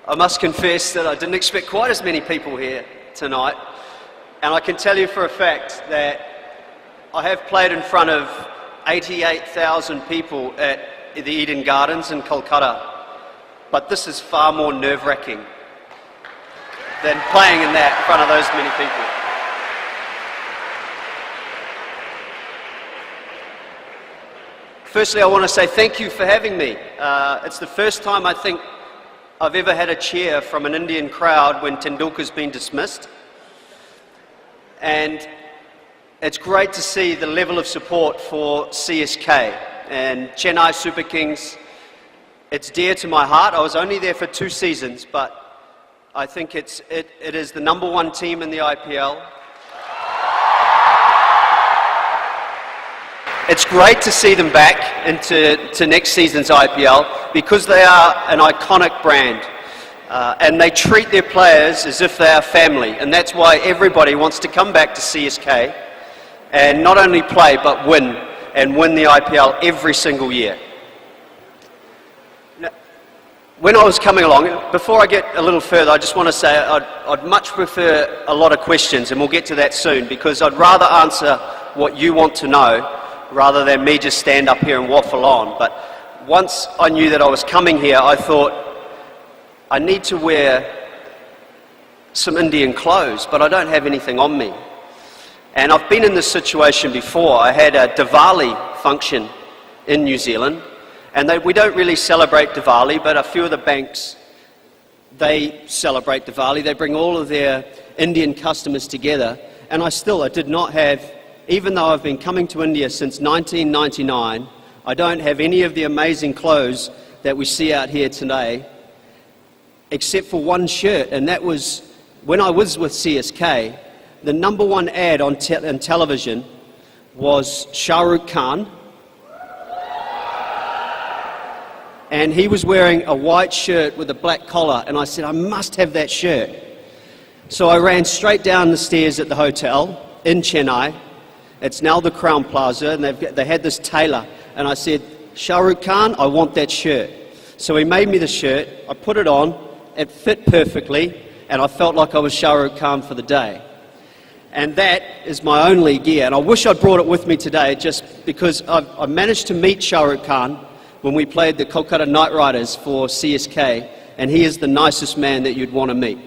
I must confess that I didn't expect quite as many people here tonight, and I can tell you for a fact that I have played in front of 88,000 people at the Eden Gardens in Kolkata, but this is far more nerve-wracking than playing in that in front of those many people. Firstly, I want to say thank you for having me. It's the first time I think I've ever had a cheer from an Indian crowd when Tendulkar's been dismissed. And it's great to see the level of support for CSK and Chennai Super Kings. It's dear to my heart. I was only there for 2 seasons, but I think it is the #1 team in the IPL. It's great to see them back into next season's IPL because they are an iconic brand and they treat their players as if they are family, and that's why everybody wants to come back to CSK and not only play but win the IPL every single year. Now, when I was coming along, before I get a little further, I just want to say I'd much prefer a lot of questions, and we'll get to that soon, because I'd rather answer what you want to know rather than me just stand up here and waffle on. But once I knew that I was coming here, I thought, I need to wear some Indian clothes, but I don't have anything on me. And I've been in this situation before. I had a Diwali function in New Zealand, and we don't really celebrate Diwali, but a few of the banks, they celebrate Diwali. They bring all of their Indian customers together, and I did not have, even though I've been coming to India since 1999, I don't have any of the amazing clothes that we see out here today, except for one shirt, and that was when I was with CSK. The #1 ad on television was Shah Rukh Khan, and he was wearing a white shirt with a black collar, and I said, I must have that shirt. So I ran straight down the stairs at the hotel in Chennai. It's now the Crown Plaza, and they had this tailor, and I said, Shah Rukh Khan, I want that shirt. So he made me the shirt, I put it on, it fit perfectly, and I felt like I was Shah Rukh Khan for the day. And that is my only gear, and I wish I'd brought it with me today, just because I managed to meet Shah Rukh Khan when we played the Kolkata Knight Riders for CSK, and he is the nicest man that you'd want to meet.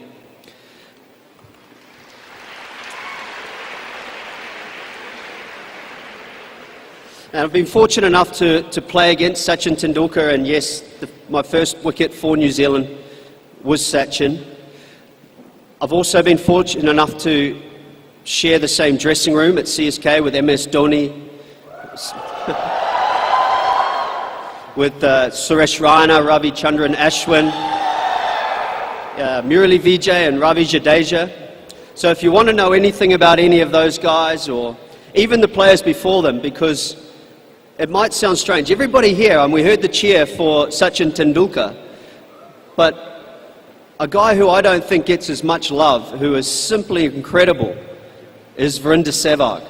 And I've been fortunate enough to play against Sachin Tendulkar, and yes, my first wicket for New Zealand was Sachin. I've also been fortunate enough to share the same dressing room at CSK with MS Dhoni, with Suresh Raina, Ravi Chandran Ashwin, Murali Vijay and Ravi Jadeja. So if you want to know anything about any of those guys, or even the players before them, because it might sound strange, everybody here, and we heard the cheer for Sachin Tendulkar, but a guy who I don't think gets as much love, who is simply incredible, is Sehwag.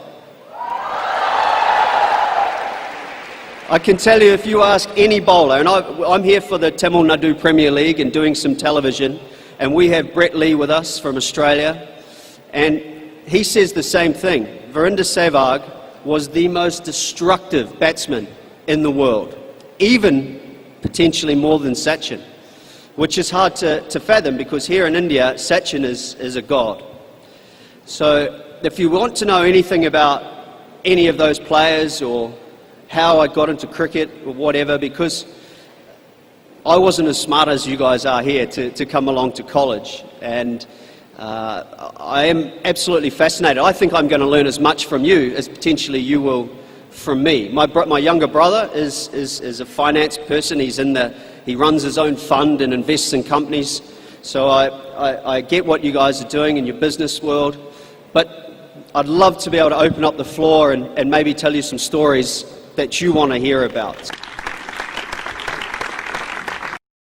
I can tell you, if you ask any bowler, and I'm here for the Tamil Nadu Premier League and doing some television, and we have Brett Lee with us from Australia, and he says the same thing. Sehwag was the most destructive batsman in the world, even potentially more than Sachin, which is hard to fathom, because here in India, Sachin is a god. So if you want to know anything about any of those players, or how I got into cricket or whatever, because I wasn't as smart as you guys are here to come along to college, and I am absolutely fascinated. I think I'm going to learn as much from you as potentially you will from me. My younger brother is a finance person. He runs his own fund and invests in companies. So I get what you guys are doing in your business world, but I'd love to be able to open up the floor and maybe tell you some stories that you want to hear about.